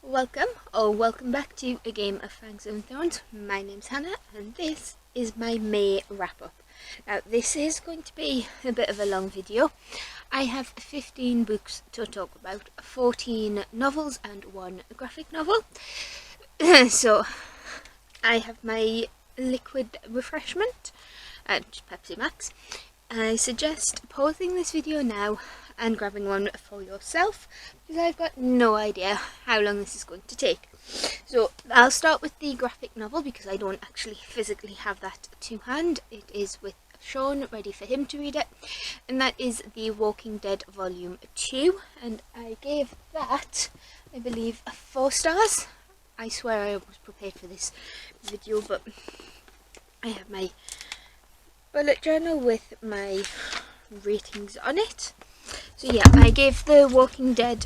Welcome back to a game of Fangs and Thorns. My name's Hannah and this is my May wrap-up. Now this is going to be a bit of a long video. I have 15 books to talk about, 14 novels and 1 graphic novel. So I have my liquid refreshment, just Pepsi Max. I suggest pausing this video now and grabbing one for yourself, because I've got no idea how long this is going to take. So I'll start with the graphic novel because I don't actually physically have that to hand. It is with Sean, ready for him to read it, and that is The Walking Dead Volume 2, and I gave that, I believe, 4 stars. I swear I was prepared for this video, but I have my bullet journal with my ratings on it. So yeah, I gave The Walking Dead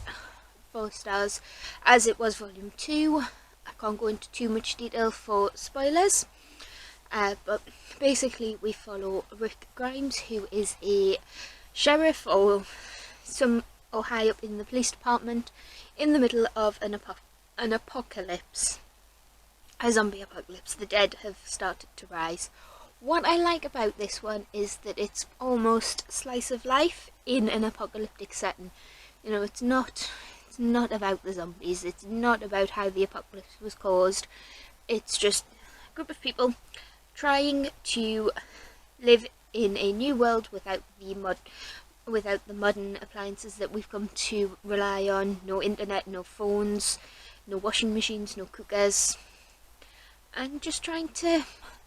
4 stars as it was volume 2. I can't go into too much detail for spoilers, but basically we follow Rick Grimes, who is a sheriff or high up in the police department in the middle of an apocalypse, a zombie apocalypse. The dead have started to rise. What I like about this one is that it's almost slice of life in an apocalyptic setting. You know, it's not about the zombies, it's not about how the apocalypse was caused. It's just a group of people trying to live in a new world without the modern appliances that we've come to rely on. No internet, no phones, no washing machines, no cookers, and just trying to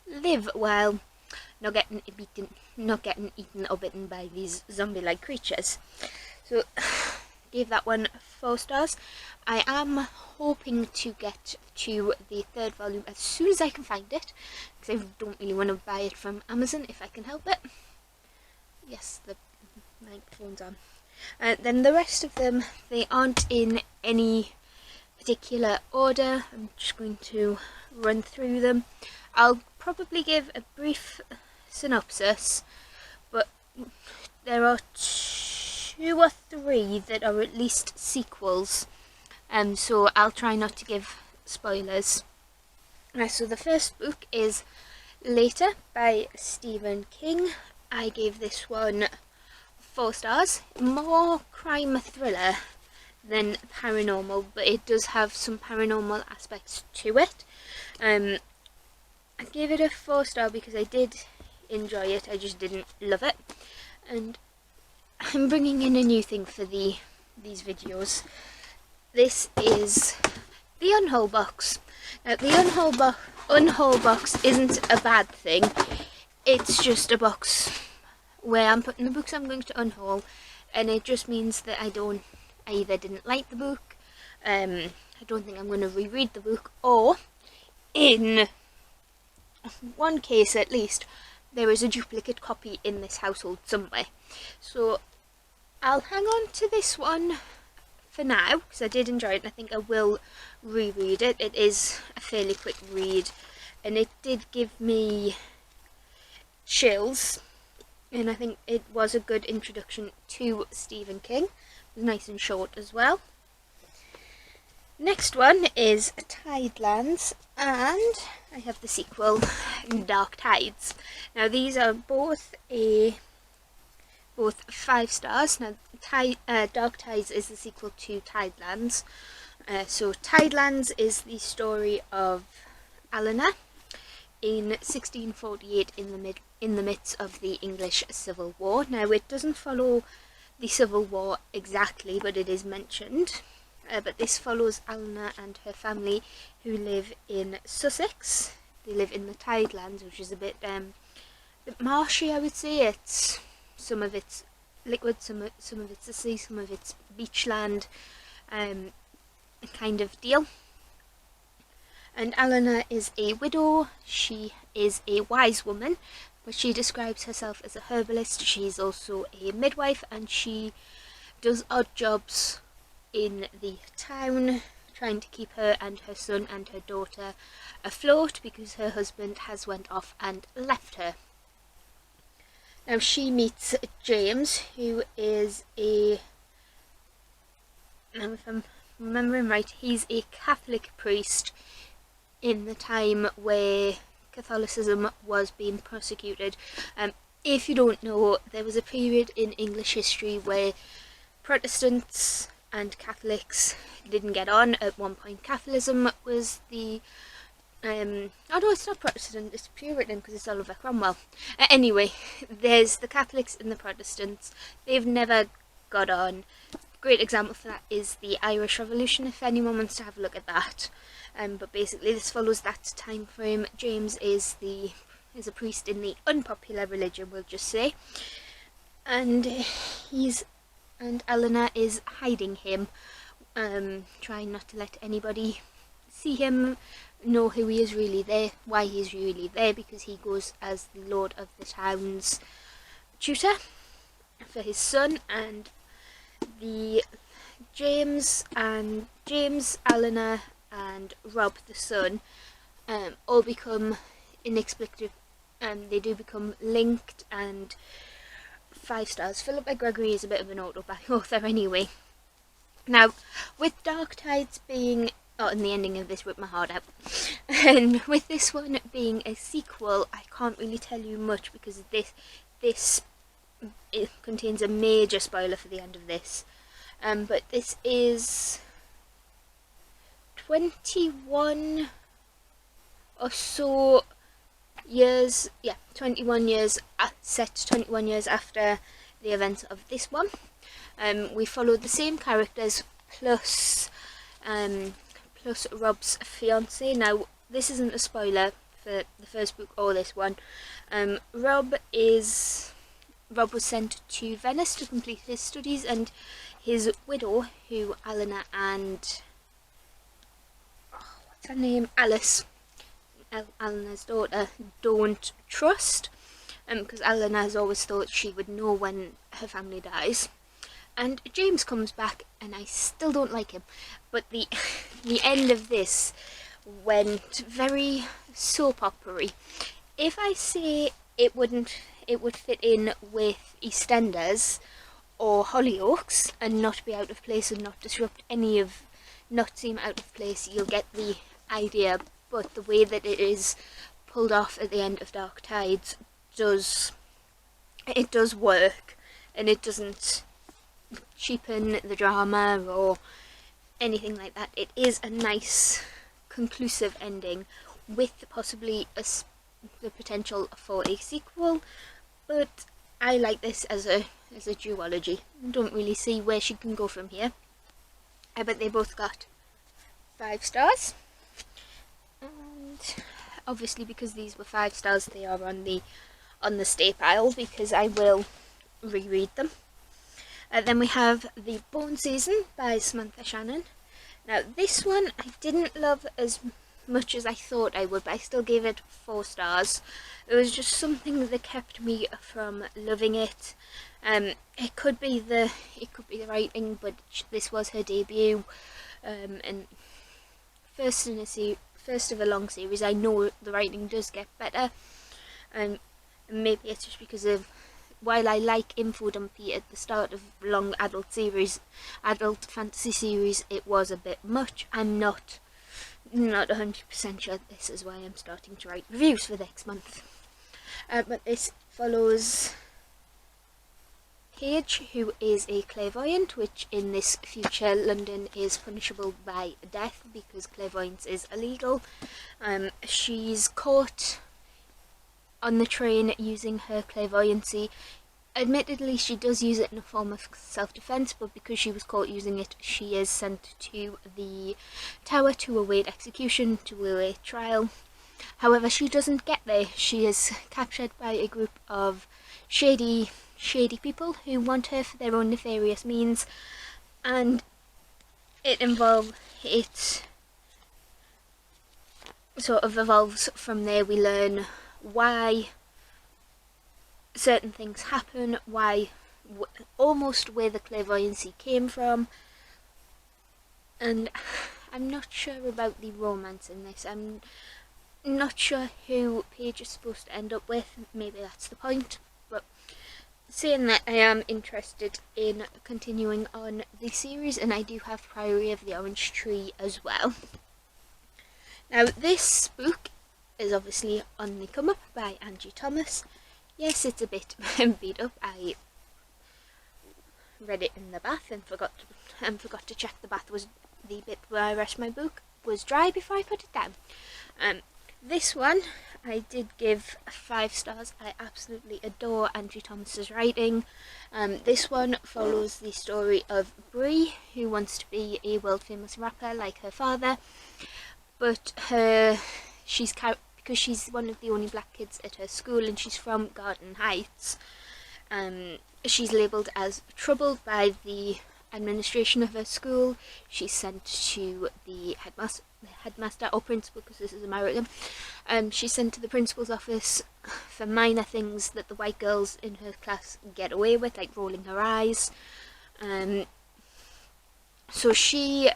live while not getting eaten or bitten by these zombie-like creatures. So gave that one 4 stars. I am hoping to get to the 3rd volume as soon as I can find it, because I don't really want to buy it from Amazon if I can help it. Yes, the microphone's on. Then the rest of them, they aren't in any particular order. I'm just going to run through them. I'll probably give a brief synopsis, but there are 2 or 3 that are at least sequels, so I'll try not to give spoilers. So the first book is Later by Stephen King. I gave this one 4 stars. More crime thriller than paranormal, but it does have some paranormal aspects to it. I gave it a 4 star because I did enjoy it, I just didn't love it, and I'm bringing in a new thing for these videos. This is the Unhaul box. Now the Unhaul box isn't a bad thing, it's just a box where I'm putting the books I'm going to unhaul, and it just means that I either didn't like the book, I don't think I'm going to reread the book, or in one case at least, there is a duplicate copy in this household somewhere. So I'll hang on to this one for now, because I did enjoy it and I think I will reread it. It is a fairly quick read, and it did give me chills, and I think it was a good introduction to Stephen King. It was nice and short as well. Next one is Tidelands, and I have the sequel, Dark Tides. Now these are both 5 stars. Now Dark Tides is the sequel to Tidelands. So Tidelands is the story of Eleanor in 1648 in the midst of the English Civil War. Now it doesn't follow the Civil War exactly, but it is mentioned. But this follows Eleanor and her family, who live in Sussex. They live in the Tidelands, which is a bit marshy, I would say. It's some of it's liquid, some of it's the sea, some of it's beachland, kind of deal. And Eleanor is a widow. She is a wise woman, but she describes herself as a herbalist. She's also a midwife, and she does odd jobs in the town, trying to keep her and her son and her daughter afloat because her husband has went off and left her. Now she meets James, who is a, now if I'm remembering right, he's a Catholic priest in the time where Catholicism was being persecuted. If you don't know, there was a period in English history where Protestants and Catholics didn't get on. At one point, Catholicism was the oh no, it's not Protestant, it's Puritan because it's Oliver Cromwell. Anyway, there's the Catholics and the Protestants. They've never got on. Great example for that is the Irish Revolution, if anyone wants to have a look at that. But basically this follows that time frame. James is a priest in the unpopular religion, we'll just say. And Eleanor is hiding him, trying not to let anybody see him, know who he is really there, why he's really there, because he goes as the lord of the town's tutor for his son. And the James, Eleanor and Rob the son all become inexplicable, they do become linked and 5 stars. Philippa Gregory is a bit of an author anyway. Now, with Dark Tides being, and the ending of this ripped my heart out, and with this one being a sequel, I can't really tell you much because this it contains a major spoiler for the end of this. But this is 21 or so years, 21 years, set 21 years after the events of this one. We followed the same characters plus Rob's fiance. Now, this isn't a spoiler for the first book or this one. Rob was sent to Venice to complete his studies, and his widow, who Eleanor and what's her name, Alice, Eleanor's daughter, don't trust, because Eleanor has always thought she would know when her family dies. And James comes back, and I still don't like him. But the end of this went very soap opera-y. If I say it would fit in with EastEnders or Hollyoaks and not be out of place and not disrupt not seem out of place, you'll get the idea. But the way that it is pulled off at the end of Dark Tides does work, and it doesn't cheapen the drama or anything like that. It is a nice conclusive ending with possibly the potential for a sequel, but I like this as a duology. I don't really see where she can go from here. But they both got 5 stars, and obviously because these were 5 stars, they are on the stay pile because I will reread them. Then we have The Bone Season by Samantha Shannon. Now this one I didn't love as much as I thought I would, but I still gave it 4 stars. It was just something that kept me from loving it. It could be the writing, but this was her debut, and first of a long series. I know the writing does get better, and maybe it's just because of, while I like Info Dumpy at the start of long adult fantasy series, it was a bit much. I'm not 100% sure this is why I'm starting to write reviews for next month. But this follows Paige, who is a clairvoyant, which in this future London is punishable by death because clairvoyance is illegal. She's caught on the train using her clairvoyancy. Admittedly, she does use it in a form of self-defense, but because she was caught using it, she is sent to the tower to await execution, to await trial. However, she doesn't get there. She is captured by a group of shady people who want her for their own nefarious means, and it sort of evolves from there. We learn why certain things happen, almost where the clairvoyancy came from, and I'm not sure about the romance in this. I'm not sure who Paige is supposed to end up with. Maybe that's the point, but saying that I am interested in continuing on the series, and I do have Priory of the Orange Tree as well. Now this book is obviously On the Come Up by Angie Thomas. Yes, it's a bit beat up. I read it in the bath and forgot to check the bath was the bit where I rest my book was dry before I put it down. This one I did give 5 stars. I absolutely adore Angie Thomas's writing. This one follows the story of Brie, who wants to be a world famous rapper like her father, but because she's one of the only black kids at her school and she's from Garden Heights, she's labelled as troubled by the administration of her school. She's sent to the headmaster or principal, because this is American. She's sent to the principal's office for minor things that the white girls in her class get away with, like rolling her eyes. So she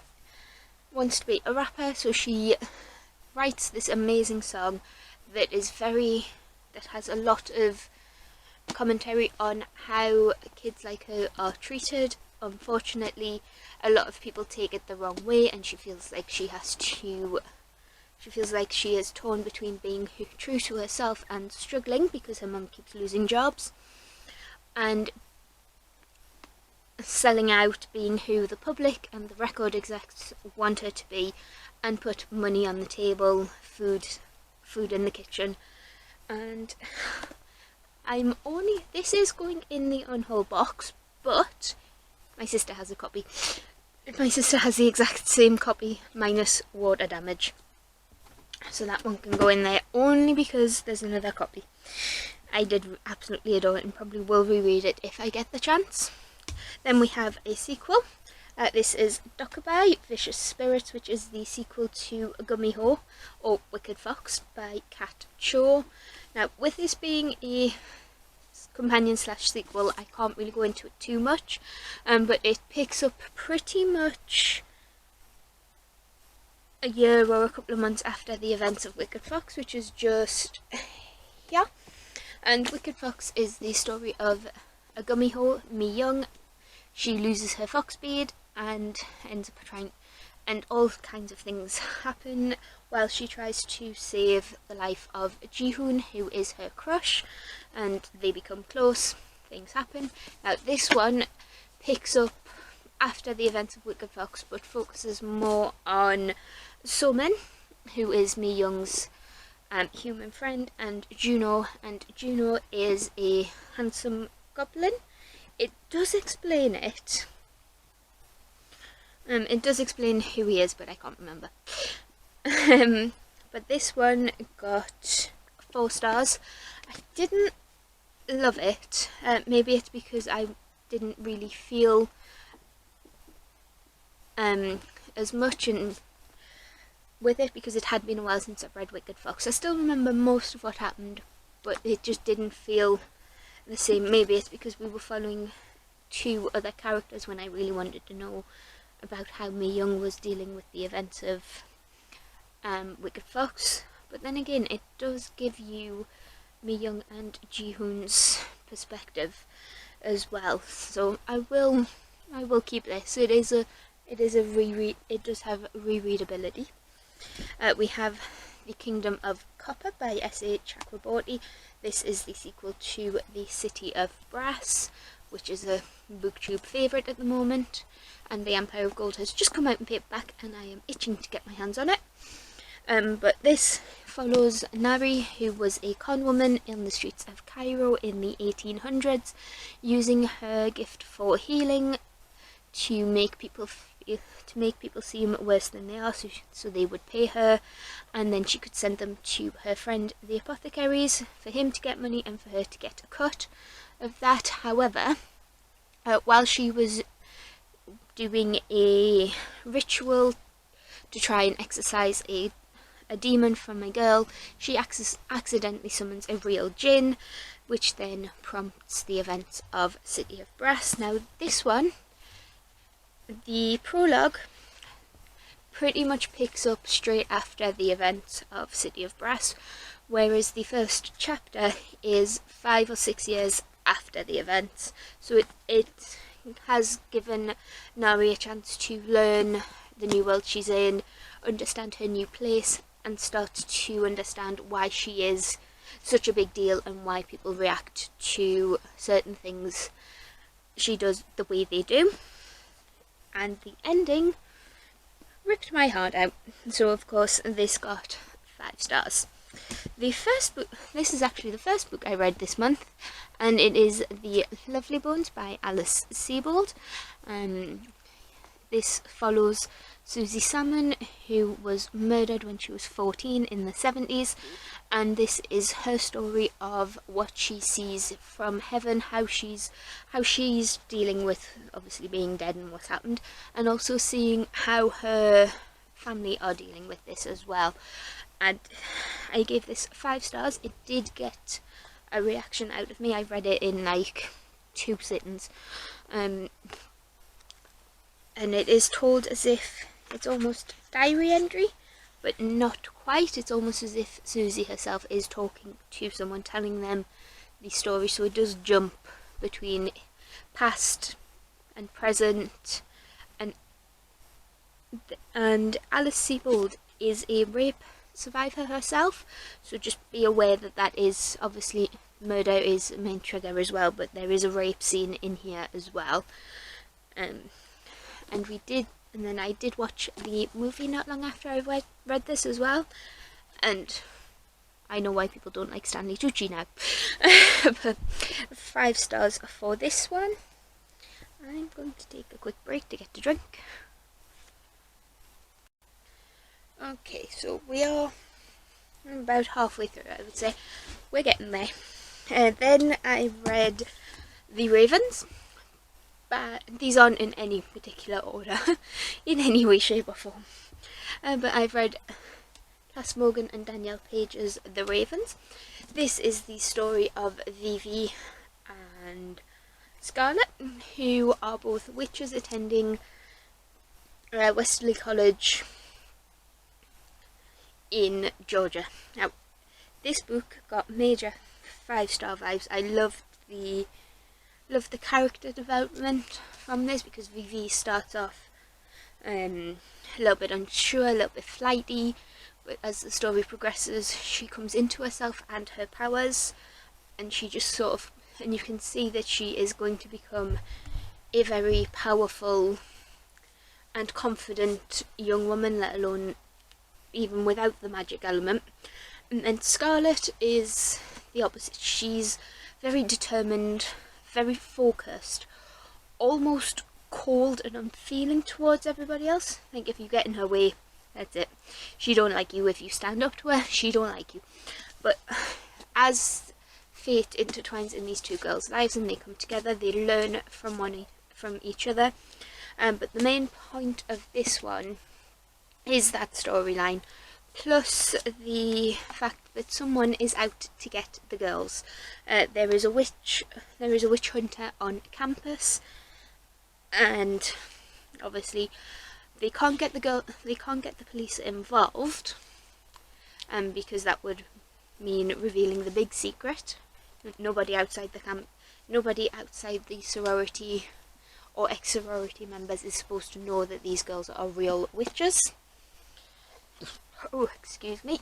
wants to be a rapper, so she writes this amazing song that has a lot of commentary on how kids like her are treated. Unfortunately, a lot of people take it the wrong way, and she feels like she is torn between being true to herself and struggling because her mum keeps losing jobs, and selling out, being who the public and the record execs want her to be, and put money on the table, food in the kitchen. And this is going in the unwhole box, but my sister has a copy. My sister has the exact same copy minus water damage, so that one can go in there only because there's another copy. I did absolutely adore it and probably will reread it if I get the chance. Then we have a sequel. This is Dokkaebi Vicious Spirits, which is the sequel to Gumiho or Wicked Fox by Kat Cho. Now, with this being a companion / sequel, I can't really go into it too much, but it picks up pretty much a year or a couple of months after the events of Wicked Fox, which is just yeah. And Wicked Fox is the story of a Gumiho, Mi Young. She loses her fox beard and ends up and all kinds of things happen while she tries to save the life of Jihoon, who is her crush, and they become close. Things happen. Now this one picks up after the events of Wicked Fox, but focuses more on Somin, who is Mi Young's human friend, and Juno is a handsome goblin. It does explain it. It does explain who he is, but I can't remember. But this one got 4 stars. I didn't love it. Maybe it's because I didn't really feel as much with it, because it had been a while since I've read Wicked Fox. I still remember most of what happened, but it just didn't feel the same. Maybe it's because we were following 2 other characters when I really wanted to know about how Mi Young was dealing with the events of Wicked Fox. But then again, it does give you Mi Young and Jihoon's perspective as well. So I will keep this. It does have rereadability. We have The Kingdom of Copper by S.A. Chakraborty. This is the sequel to The City of Brass, which is a booktube favourite at the moment, and The Empire of Gold has just come out in paperback and I am itching to get my hands on it. But this follows Nari, who was a con woman in the streets of Cairo in the 1800s, using her gift for healing to make people seem worse than they are, so they would pay her, and then she could send them to her friend the apothecaries for him to get money and for her to get a cut of that. However, while she was doing a ritual to try and exorcise a demon from a girl, she accidentally summons a real djinn, which then prompts the events of City of Brass. Now this one, the prologue pretty much picks up straight after the events of City of Brass, whereas the first chapter is 5 or 6 years after the events. So it has given Nari a chance to learn the new world she's in, understand her new place, and start to understand why she is such a big deal and why people react to certain things she does the way they do. And the ending ripped my heart out. So of course this got 5 stars. The first book, this is actually the first book I read this month, and it is The Lovely Bones by Alice Sebold. This follows Susie Salmon, who was murdered when she was 14 in the 70s, and this is her story of what she sees from heaven, how she's dealing with obviously being dead and what's happened, and also seeing how her family are dealing with this as well. And I gave this 5 stars. It did get a reaction out of me. I read it in like 2 sittings, and it is told as if it's almost diary entry, but not quite. It's almost as if Susie herself is talking to someone, telling them the story, so it does jump between past and present. And Alice Sebold is a rape survivor herself, so just be aware that that is obviously, murder is a main trigger as well, but there is a rape scene in here as well. And then I did watch the movie not long after I read this as well, and I know why people don't like Stanley Tucci now. But 5 stars for this one. I'm going to take a quick break to get a drink. Okay, so we are about halfway through, I would say. We're getting there. Then I read The Ravens. But these aren't in any particular order, in any way, shape or form. But I've read Cass Morgan and Danielle Page's The Ravens. This is the story of Vivi and Scarlett, who are both witches attending Westerly College in Georgia. Now, this book got major 5-star vibes. I loved the character development from this, because Vivi starts off a little bit unsure, a little bit flighty, but as the story progresses she comes into herself and her powers, and she just sort of, and you can see that she is going to become a very powerful and confident young woman, let alone even without the magic element. And then Scarlett is the opposite. She's very determined, very focused, almost cold and unfeeling towards everybody else. I think if you get in her way, that's it. She don't like you. If you stand up to her, she don't like you. But as fate intertwines in these two girls' lives and they come together, they learn from each other. But the main point of this one is that storyline, plus the fact that someone is out to get the girls. There is a witch hunter on campus, and obviously they can't get the police involved, because that would mean revealing the big secret. Nobody outside the sorority or ex-sorority members is supposed to know that these girls are real witches. Oh, excuse me.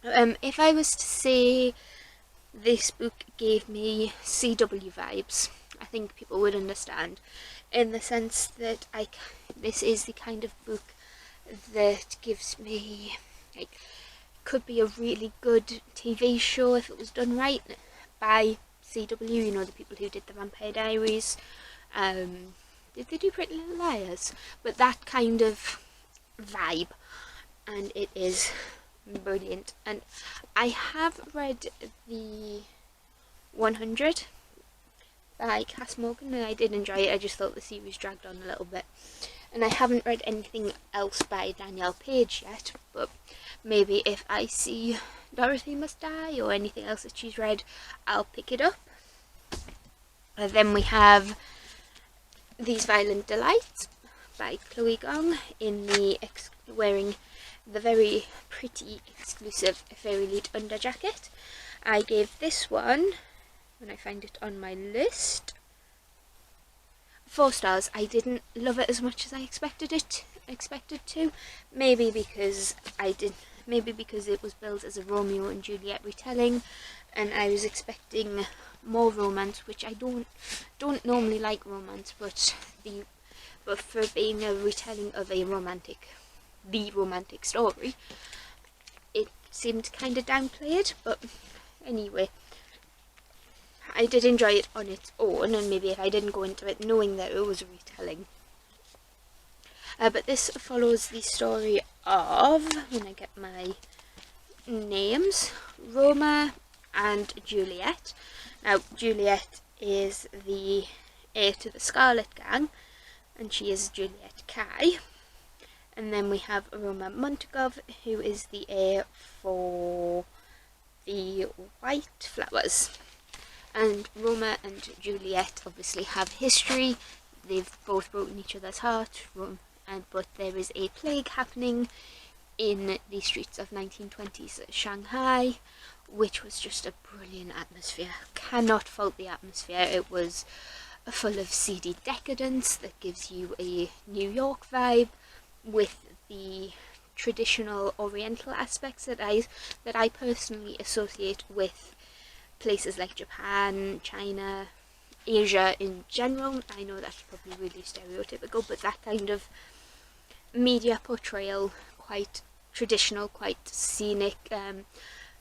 If I was to say this book gave me CW vibes, I think people would understand, in the sense that this is the kind of book that gives me, like, could be a really good TV show if it was done right by CW, you know, the people who did the Vampire Diaries. Did they do Pretty Little Liars? But that kind of vibe, and it is brilliant. And I have read the 100 by Cass Morgan, and I did enjoy it. I just thought the series dragged on a little bit. And I haven't read anything else by Danielle Page yet, but maybe if I see Dorothy Must Die or anything else that she's read, I'll pick it up. Then we have These Violent Delights by Chloe Gong, wearing the very pretty exclusive Fairy Lead underjacket. I gave this one when I find it on my list. 4 stars. I didn't love it as much as I expected to. Maybe because it was billed as a Romeo and Juliet retelling, and I was expecting more romance, which I don't normally like romance, but for being a retelling of the romantic story, it seemed kind of downplayed. But anyway, I did enjoy it on its own, and maybe if I didn't go into it knowing that it was a retelling. But this follows the story of, when I get my names, Roma and Juliet. Now, Juliet is the heir to the Scarlet Gang, and she is Juliet Kai. And then we have Roma Montagov, who is the heir for the White Flowers. And Roma and Juliet obviously have history. They've both broken each other's heart, but there is a plague happening in the streets of 1920s Shanghai, which was just a brilliant atmosphere. Cannot fault the atmosphere. It was full of seedy decadence that gives you a New York vibe, with the traditional Oriental aspects that I personally associate with places like Japan, China, Asia in general. I know that's probably really stereotypical, but that kind of media portrayal, quite traditional, quite scenic,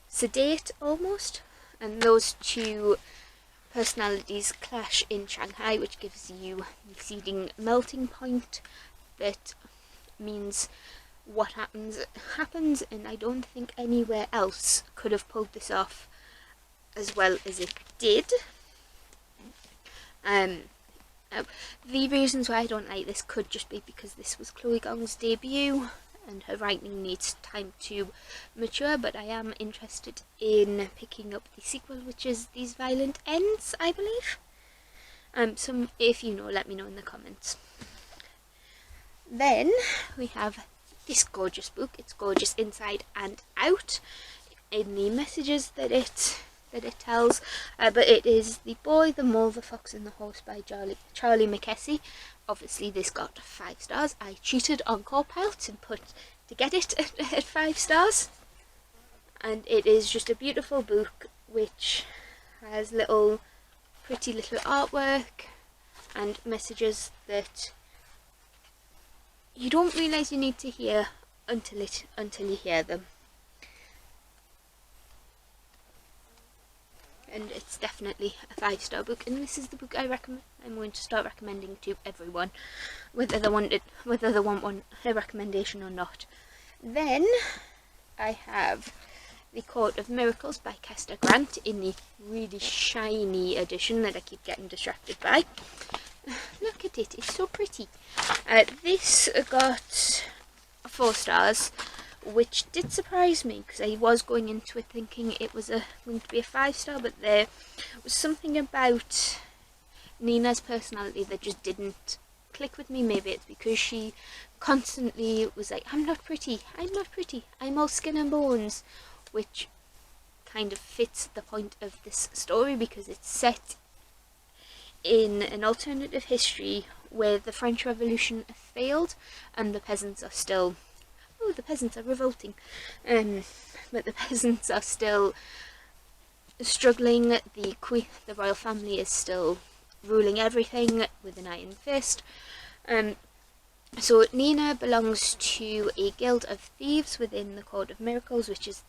sedate almost, and those two personalities clash in Shanghai, which gives you the seeding melting point that means what happens, and I don't think anywhere else could have pulled this off as well as it did. The reasons why I don't like this could just be because this was Chloe Gong's debut and her writing needs time to mature, but I am interested in picking up the sequel, which is These Violent Ends, I believe. If you know, let me know in the comments. Then we have this gorgeous book. It's gorgeous inside and out in the messages that it tells, but it is The Boy, the Mole, the Fox and the Horse by Charlie Mackesy. Obviously this got 5 stars. I cheated on Corpile to get it at 5 stars, and it is just a beautiful book which has pretty little artwork and messages that you don't realise you need to hear until you hear them. And it's definitely a 5-star book, and this is the book I'm going to start recommending to everyone, whether they want a recommendation or not. Then I have The Court of Miracles by Kester Grant in the really shiny edition that I keep getting distracted by. Look at it, it's so pretty. This got 4 stars, which did surprise me because I was going into it thinking it was going to be a 5-star, but there was something about Nina's personality that just didn't click with me. Maybe it's because she constantly was like, I'm not pretty, I'm all skin and bones, which kind of fits the point of this story because it's set in an alternative history where the French Revolution failed and the peasants are still the peasants are revolting, but the peasants are still struggling. The royal family is still ruling everything with an iron fist. So Nina belongs to a guild of thieves within the Court of Miracles, which is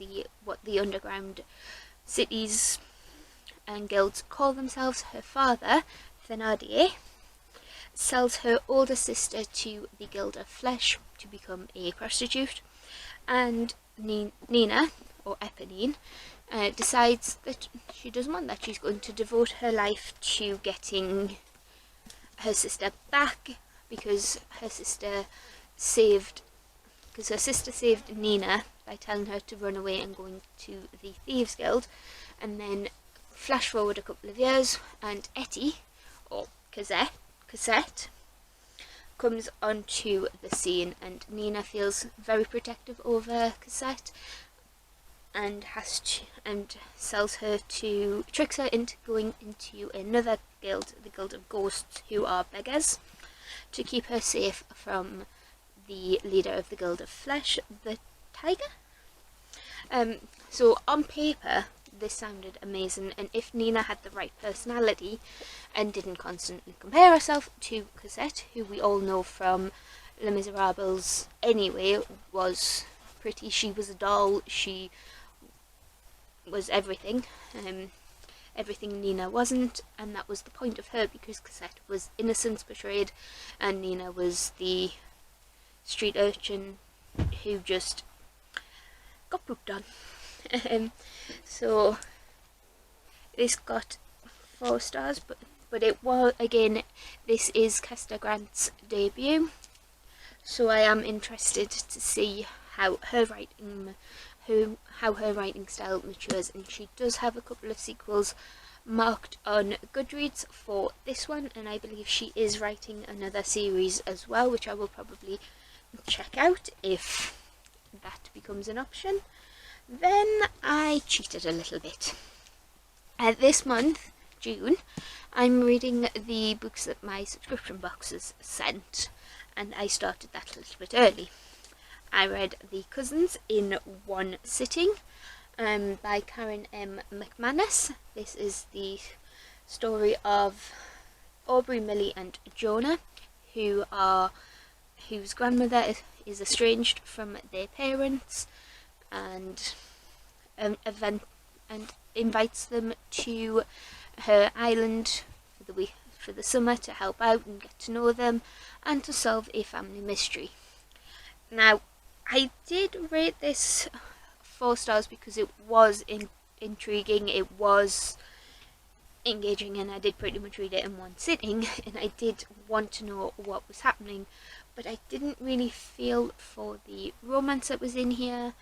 what the underground cities and guilds call themselves. Her father, Thénardier, sells her older sister to the Guild of Flesh to become a prostitute, and Nina, or Eponine, decides that she doesn't want that. She's going to devote her life to getting her sister back, because her sister saved Nina by telling her to run away and going to the Thieves Guild. And then flash forward a couple of years, and Etty, or Cosette, comes onto the scene, and Nina feels very protective over Cosette, and tricks her into going into another guild, the Guild of Ghosts, who are beggars, to keep her safe from the leader of the Guild of Flesh, the Tiger. So on paper this sounded amazing, and if Nina had the right personality and didn't constantly compare herself to Cosette, who we all know from Les Miserables anyway, was pretty. She was a doll, she was everything, everything Nina wasn't, and that was the point of her, because Cosette was innocence portrayed and Nina was the street urchin who just got pooped on. So this got 4 stars, but it was, again, this is Kester Grant's debut, so I am interested to see how her writing style matures, and she does have a couple of sequels marked on Goodreads for this one, and I believe she is writing another series as well, which I will probably check out if that becomes an option. Then I cheated a little bit. This month, June, I'm reading the books that my subscription boxes sent, and I started that a little bit early. I read The Cousins in one sitting, by Karen M. McManus. This is the story of Aubrey, Millie and Jonah, whose grandmother is estranged from their parents, and invites them to her island for the summer to help out and get to know them and to solve a family mystery. Now, I did rate this 4 stars because it was intriguing, it was engaging, and I did pretty much read it in one sitting, and I did want to know what was happening, but I didn't really feel for the romance that was in here.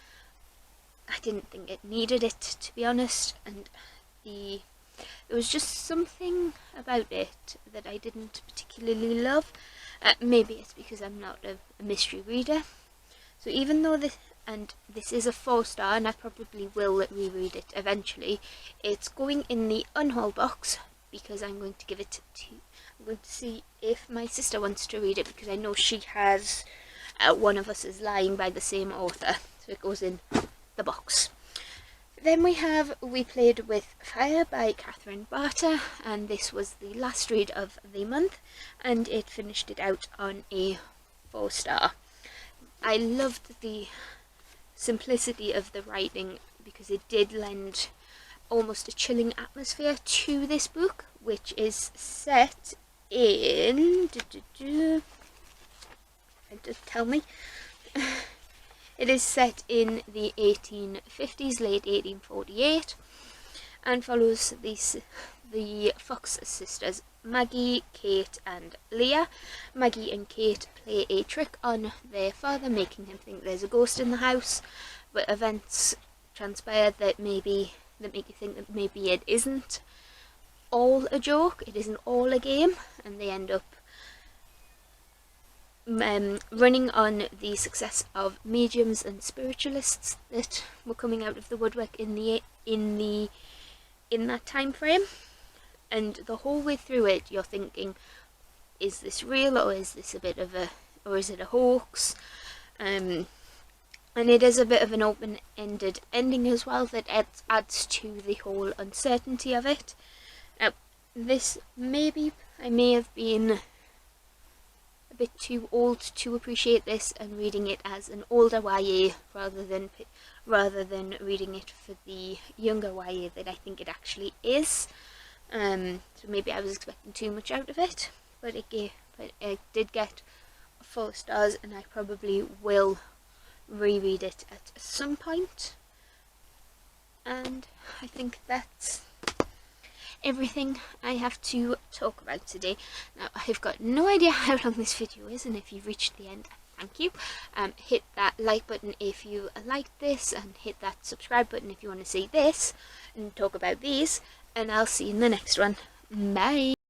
I didn't think it needed it, to be honest, and there was just something about it that I didn't particularly love. Maybe it's because I'm not a mystery reader. So even though this is a 4 star, and I probably will reread it eventually, it's going in the unhaul box because I'm going to see if my sister wants to read it, because I know she has One of Us Is Lying by the same author, so it goes in the box. Then we have We Played With Fire by Catherine Barter, and this was the last read of the month, and it finished it out on a 4 star. I loved the simplicity of the writing because it did lend almost a chilling atmosphere to this book, which is set in... tell me. It is set in the 1850s, late 1848, and follows the Fox sisters, Maggie, Kate and Leah. Maggie and Kate play a trick on their father, making him think there's a ghost in the house, but events transpire that make you think that maybe it isn't all a joke, it isn't all a game, and they end up running on the success of mediums and spiritualists that were coming out of the woodwork in that time frame. And the whole way through it, you're thinking, is this real, or is this or is it a hoax? And it is a bit of an open-ended ending as well that adds to the whole uncertainty of it. I may have been a bit too old to appreciate this and reading it as an older YA rather than reading it for the younger YA that I think it actually is. So maybe I was expecting too much out of it, but it did get 4 stars, and I probably will reread it at some point. And I think that's everything I have to talk about today. Now, I've got no idea how long this video is, and if you've reached the end, thank you. Hit that like button if you liked this, and hit that subscribe button if you want to see this and talk about these, and I'll see you in the next one. Bye!